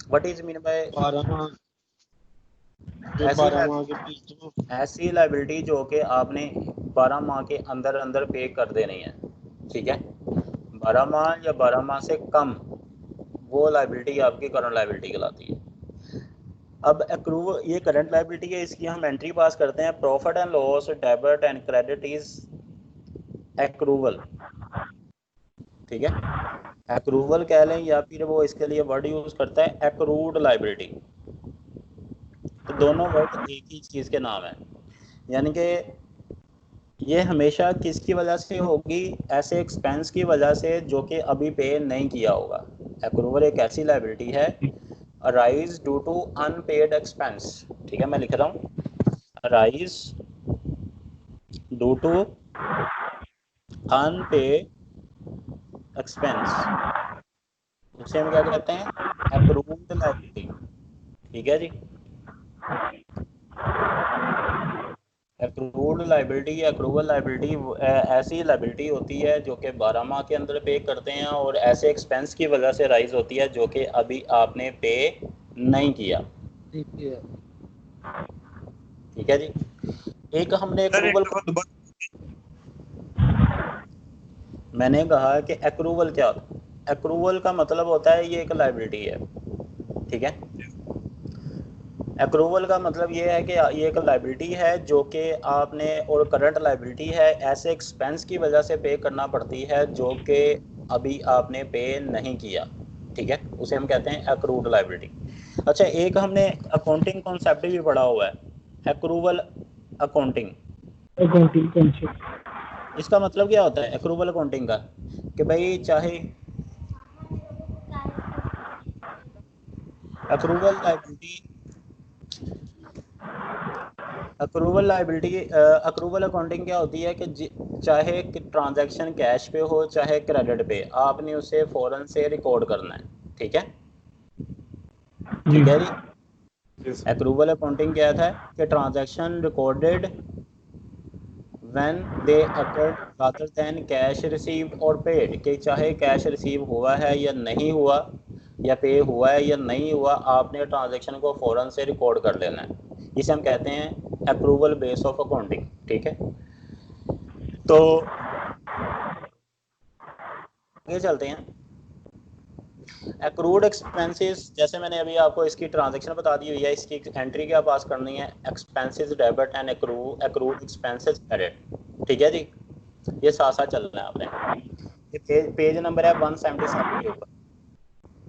What is mean by 12 माह जो ऐसी 12 माह के बीच ऐसी लाइबिलिटी जो कि आपने 12 माह के अंदर अंदर पे कर देनी है, ठीक है। 12 माह या 12 माह से कम, वो लाइबिलिटी आपकी करंट लाइबिलिटी कहलाती है। अब एक्रूव ये करंट लाइबिलिटी है, इसकी हम एंट्री पास करते हैं। Profit and loss, debit and credit is accrual, ठीक है। एक्रूवल कह लें या फिर वो इसके लिए वर्ड यूज करता है एक्रूड लाइबिलिटी। तो दोनों वर्ड एक ही चीज़ के नाम है, यानी कि ये हमेशा किसकी वजह से होगी, ऐसे एक्सपेंस की वजह से जो कि अभी पे नहीं किया होगा। एक्रूवल एक ऐसी लाइबिलिटी है, arise due to unpaid expense, ठीक है। मैं लिख रहा हूँ, arise due to unpaid expense, उसे हम क्या कहते हैं, एक्रूड लाइबिलिटी, ठीक है जी। एक्रूड लाइबिलिटी या एक्रूवल लाइबिलिटी ऐसी लाइबिलिटी होती है जो कि 12 माह के अंदर पे करते हैं और ऐसे एक्सपेंस की वजह से राइज होती है जो कि अभी आपने पे नहीं किया, ठीक है। ठीक है जी। एक हमने सर एक एक्रूवल, दफा दोबारा मैंने कहा कि एक्रूवल क्या होता है। एक्रूवल का मतलब होता है ये एक लाइबिलिटी है, ठीक है। एक्रूवल का मतलब ये है कि ये एक लाइबिलिटी है जो कि आपने, और करंट लाइबिलिटी है, ऐसे एक्सपेंस की वजह से पे करना पड़ती है जो कि अभी आपने पे नहीं किया, ठीक है। उसे हम कहते हैं एक्रूड लाइबिलिटी। अच्छा, एक हमने अकाउंटिंग कॉन्सेप्ट भी पढ़ा हुआ है, एक्रूवल अकाउंटिंग। अकाउंटिंग कॉन्सेप्ट इसका मतलब क्या होता है एक्रूवल अकाउंटिंग का, कि भाई चाहे एक्रूवल लाइबिलिटी, अक्रूवल अकाउंटिंग क्या होती है कि चाहे ट्रांजैक्शन कैश पे हो चाहे क्रेडिट पे, आपने उसे फ़ौरन से रिकॉर्ड करना है, ठीक है। ठीक है जी। अक्रूवल अकाउंटिंग क्या था कि transaction recorded when they occurred rather than cash received और पेड, कि चाहे कैश रिसीव हुआ है या नहीं हुआ, या पे हुआ है या नहीं हुआ, आपने ट्रांजैक्शन को फ़ौरन से रिकॉर्ड कर लेना है। इसे हम कहते हैं अप्रूवल बेस ऑफ अकाउंटिंग, ठीक है। तो आगे चलते हैं। एक्रूड एक्सपेंसेस, जैसे मैंने अभी आपको इसकी ट्रांजैक्शन बता दी हुई है, इसकी एंट्री क्या पास करनी है, expenses debit and accrued expenses credit, ठीक है जी। ये साथ साथ चलना है आपने। ये पेज नंबर है 177 के ऊपर,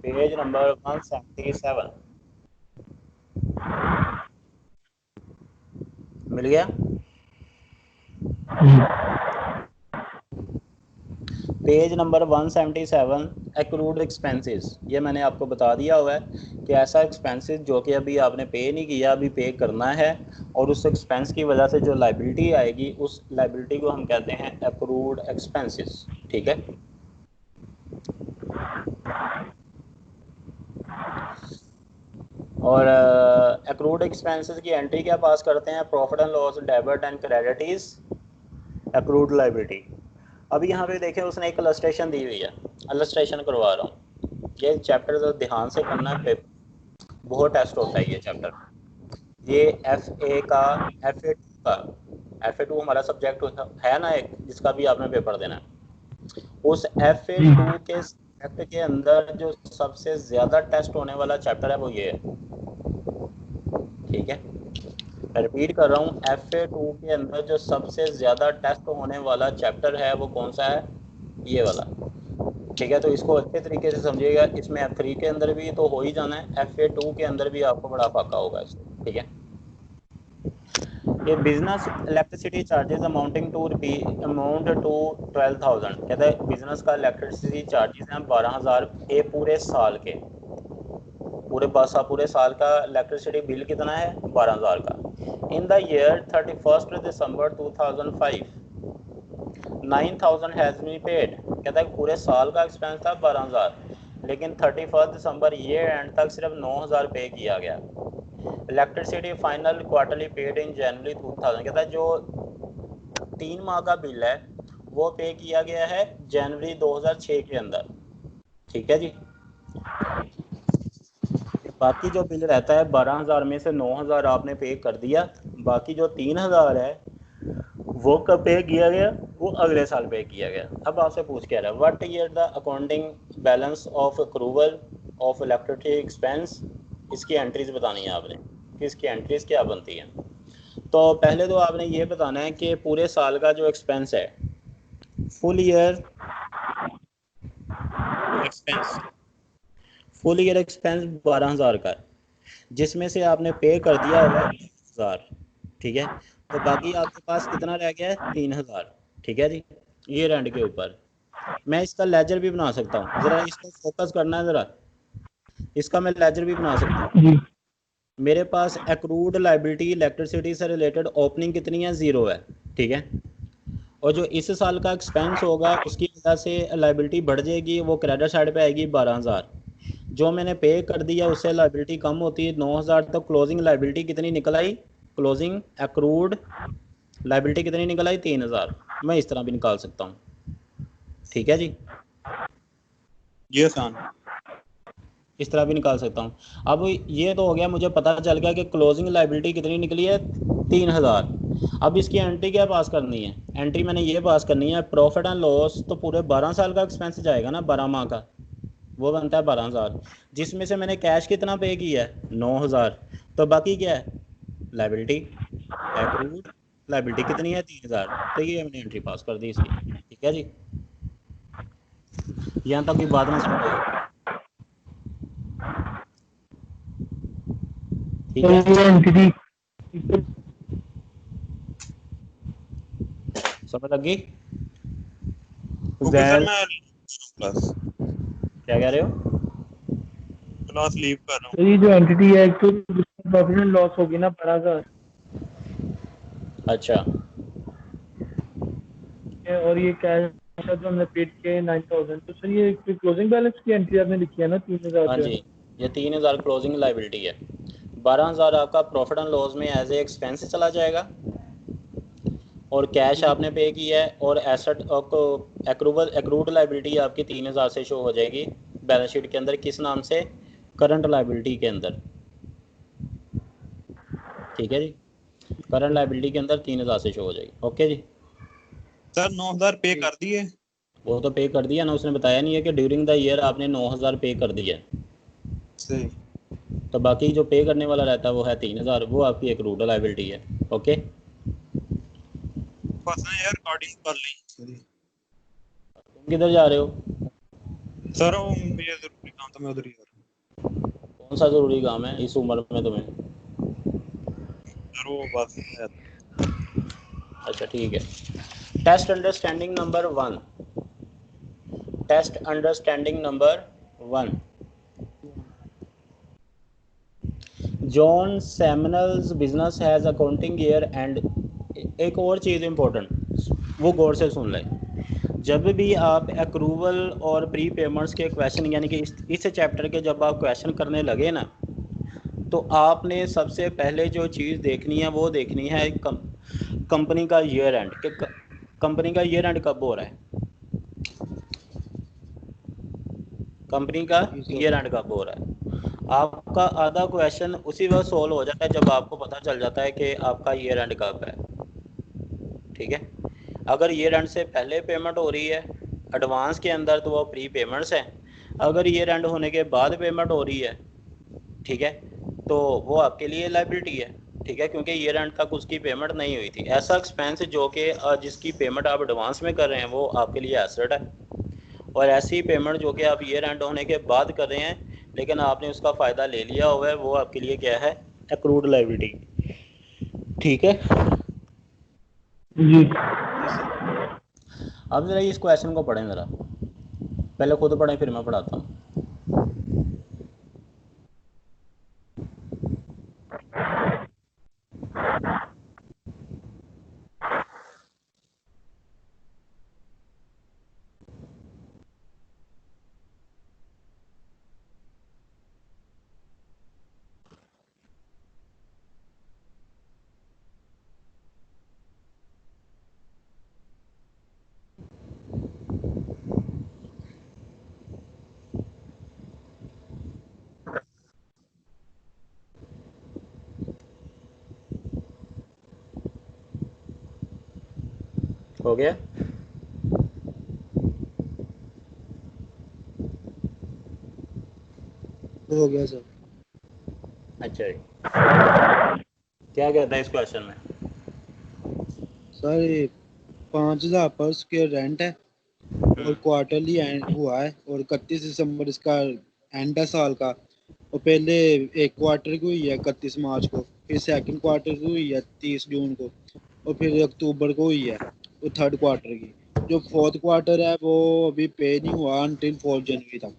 पेज नंबर 177 मिल गया। पेज नंबर 177 एक्रूड एक्सपेंसेस, ये मैंने आपको बता दिया हुआ है कि ऐसा एक्सपेंसेस जो कि अभी आपने पे नहीं किया, अभी पे करना है, और उस एक्सपेंस की वजह से जो लाइबिलिटी आएगी उस लाइबिलिटी को हम कहते हैं एक्रूड एक्सपेंसेस, ठीक है। और एक्रूड एक्सपेंसेस की एंट्री क्या पास करते हैं, profit and loss, debit and credit is accrued liability. अब यहाँ पे देखें उसने एक इलस्ट्रेशन दी हुई है, इलस्ट्रेशन करवा रहा हूँ। ये चैप्टर जो ध्यान से करना है, पेपर बहुत टेस्ट होता है ये चैप्टर। ये FA का, FA2 का, FA2 हमारा सब्जेक्ट है ना एक, जिसका भी आपने पेपर देना है। उस FA2 के सब्जेक्ट के अंदर जो सबसे ज़्यादा टेस्ट होने वाला चैप्टर है वो ये है, ठीक है। रिपीट कर रहा हूँ, FA2 के अंदर जो सबसे ज़्यादा टेस्ट होने वाला चैप्टर है वो कौन सा है, ये वाला, ठीक है। तो इसको अच्छे तरीके से समझिएगा, इसमें F3 के अंदर भी तो हो ही जाना है, FA2 के अंदर भी आपको बड़ा फाका होगा इसको, ठीक है। ये business electricity charges amounting to amount to 12,000, कहता है बिजनेस का इलेक्ट्रिसिटी चार्जेस हैं 12,000 ये पूरे साल के, पूरे साल का इलेक्ट्रिसिटी बिल कितना है, 12,000 का। In the year 31 December 2005 9,000 has been paid, कहता है पूरे साल का एक्सपेंस था 12,000, लेकिन 31 दिसंबर ईयर एंड तक सिर्फ 9,000 पे किया गया। Electricity final quarterly paid in January 2000, कहता है जो 3 माह का बिल है वो पे किया गया है जनवरी 2006 के अंदर, ठीक है जी। बाकी जो बिल रहता है 12,000 में से 9,000 आपने पे कर दिया, बाकी जो 3,000 है वो कब पे किया गया, वो अगले साल पे किया गया। अब आपसे पूछ क्या रहा है, what year the accounting balance of accrual of electricity expense, इसकी एंट्रीज बतानी है आपने कि इसकी एंट्रीज क्या बनती हैं। तो पहले तो आपने ये बताना है कि पूरे साल का जो एक्सपेंस है, full year expense, full year expense 12,000 का है, जिसमें से आपने पे कर दिया हुआ है 10,000, ठीक है। तो बाकी आपके पास कितना रह गया है, 3,000, ठीक है जी। ईयर एंड के ऊपर मैं इसका लेजर भी बना सकता हूँ, ज़रा इसको फोकस करना है ज़रा, इसका मैं लेजर भी बना सकता हूँ। जी मेरे पास एक्रूड लाइबिलिटी इलेक्ट्रिसिटी से रिलेटेड ओपनिंग कितनी है, 0 है, ठीक है। और जो इस साल का एक्सपेंस होगा उसकी वजह से लाइबिलिटी बढ़ जाएगी, वो क्रेडिट साइड पे आएगी 12,000। जो मैंने पे कर दिया उससे लाइबिलिटी कम होती है 9,000, तो क्लोजिंग लाइबिलिटी कितनी निकल आई, क्लोजिंग एक्रूड लाइबिलिटी कितनी निकल आई, 3,000। मैं इस तरह भी निकाल सकता हूँ, ठीक है जी। जी आसान। इस तरह भी निकाल सकता हूँ। अब ये तो हो गया, मुझे पता चल गया कि क्लोजिंग लाइबिलिटी कितनी निकली है, 3,000। अब इसकी एंट्री क्या पास करनी है, एंट्री मैंने ये पास करनी है, प्रॉफिट एंड लॉस तो पूरे 12 साल का एक्सपेंस जाएगा ना, 12 माह का, वो बनता है 12,000, जिसमें से मैंने कैश कितना पे किया है, 9,000। तो बाकी क्या है, लाइबिलिटी, एक्रूड लाइबिलिटी कितनी है, 3,000। तो ये मैंने एंट्री पास कर दी इसकी, ठीक है जी। यहाँ तक की बात ना समझ आई, ठीक तो है। ये एंटिटी समझ लगी। ओके सर, जैल, मैं क्लास क्या कह रहे हो। क्लास लीव कर रहा हूँ। तो ये जो एंटिटी है, एक तो प्रॉफिट एंड लॉस होगी ना 12,000 अच्छा है, और ये कैश जो हमने पेड किया 9,000, तो सर ये क्लोजिंग बैलेंस की एंट्री आपने लिखी है ना 3,000 हाँ जो जी, है। ये 3,000 क्लोजिंग लाइबिलिटी है, 12,000 आपका प्रॉफिट एंड लॉस में एज ए एक्सपेंस चला जाएगा, और कैश जी आपने पे किया है, और एसेट एक्रूवल एक्रूड लाइबिलिटी आपकी 3,000 से शो हो जाएगी बैलेंस शीट के अंदर, किस नाम से, करंट लाइबिलिटी के अंदर, ठीक है जी। करंट लाइबिलिटी के अंदर 3,000 से शो हो जाएगी, ओके जी। सर 9,000 पे जी कर दिए। वो तो पे कर दिया ना, उसने बताया नहीं है कि ड्यूरिंग द ईयर आपने 9,000 पे कर दिया है। सही। तो बाकी जो पे करने वाला रहता है वो है 3,000, वो आपकी एक्रूड लाइबिलिटी है, ओके। फंसा यार, रिकॉर्डिंग कर ली। तुम किधर जा रहे हो, सर वो मुझे जरूरी काम था, मैं उधर ही जा रहा कौन सा ज़रूरी काम है इस उम्र में तुम्हें। हूँ। सर वो बस है। अच्छा ठीक है। Test understanding number 1, test understanding number 1, John Samuel's business has accounting year end. एक और चीज़ इंपॉर्टेंट, वो गौर से सुन लें। जब भी आप अक्रूवल और प्री पेमेंट्स के क्वेश्चन, यानी कि इस चैप्टर के जब आप क्वेश्चन करने लगे ना, तो आपने सबसे पहले जो चीज़ देखनी है वो देखनी है कंपनी का ईयर एंड, कि कंपनी का ईयर एंड कब हो रहा है, कंपनी का जी सर। ईयर एंड कब हो रहा है। आपका आधा क्वेश्चन उसी वक्त सॉल्व हो जाता है जब आपको पता चल जाता है कि आपका ईयर एंड कब है, ठीक है। अगर ईयर एंड से पहले पेमेंट हो रही है एडवांस के अंदर तो वो प्री पेमेंट्स हैं, अगर ईयर एंड होने के बाद पेमेंट हो रही है, ठीक है, तो वो आपके लिए लाइबिलिटी है, ठीक है, क्योंकि ईयर एंड तक उसकी पेमेंट नहीं हुई थी। ऐसा एक्सपेंस जो कि जिसकी पेमेंट आप एडवांस में कर रहे हैं वो आपके लिए एसेट है, और ऐसी पेमेंट जो कि आप ईयर एंड होने के बाद कर रहे हैं लेकिन आपने उसका फ़ायदा ले लिया हुआ है, वो आपके लिए क्या है, एक्रूड लाइबिलिटी, ठीक है। जी जी सर। अब ज़रा इस क्वेश्चन को पढ़ें ज़रा, पहले खुद पढ़ें फिर मैं पढ़ाता हूँ। हो गया? हो गया सर। अच्छा जी, क्या कहता है इस क्वेश्चन में? सर ये 5,000 पर स्क्वायर रेंट है और क्वार्टरली एंड हुआ है और 31 दिसंबर इसका एंड है साल का। और पहले एक क्वार्टर की हुई है 31 मार्च को, फिर सेकंड क्वार्टर की हुई है 30 जून को, और फिर अक्टूबर को हुई है वो थर्ड क्वार्टर की। जो फोर्थ क्वार्टर है वो अभी पे नहीं हुआ अनटिल 4 जनवरी तक।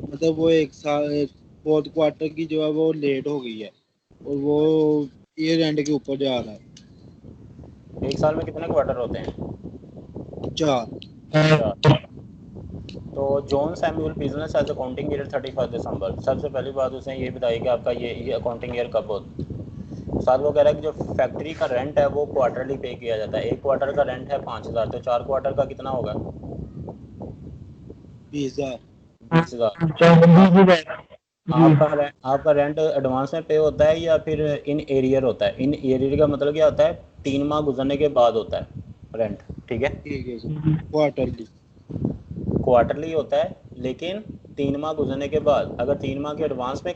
मतलब वो एक साल फोर्थ क्वार्टर की जो है वो लेट हो गई है और वो ईयर एंड के ऊपर जा रहा है। एक साल में कितने क्वार्टर होते हैं? 4। तो John Samuel business as accounting year 31 December. सबसे पहली बात उसने ये बताई कि आपका ये अकाउंटिंग ईयर कब होता है। साथ वो कह रहा है कि जो फैक्ट्री का रेंट है वो क्वार्टरली पे किया जाता है। एक क्वार्टर का रेंट है 5,000, तो 4 क्वार्टर का कितना होगा? 20,000। 20,000। जी आपका रेंट एडवांस में पे होता है या फिर इन एरियर होता है? इन एरियर का मतलब क्या होता है? 3 माह गुजरने के बाद होता है रेंट, ठीक है? ठीक है सर। क्वार्टरली। क्वार्टरली होता है, लेकिन 3 माह गुजरने के बाद। अगर 3 माह के एडवांस में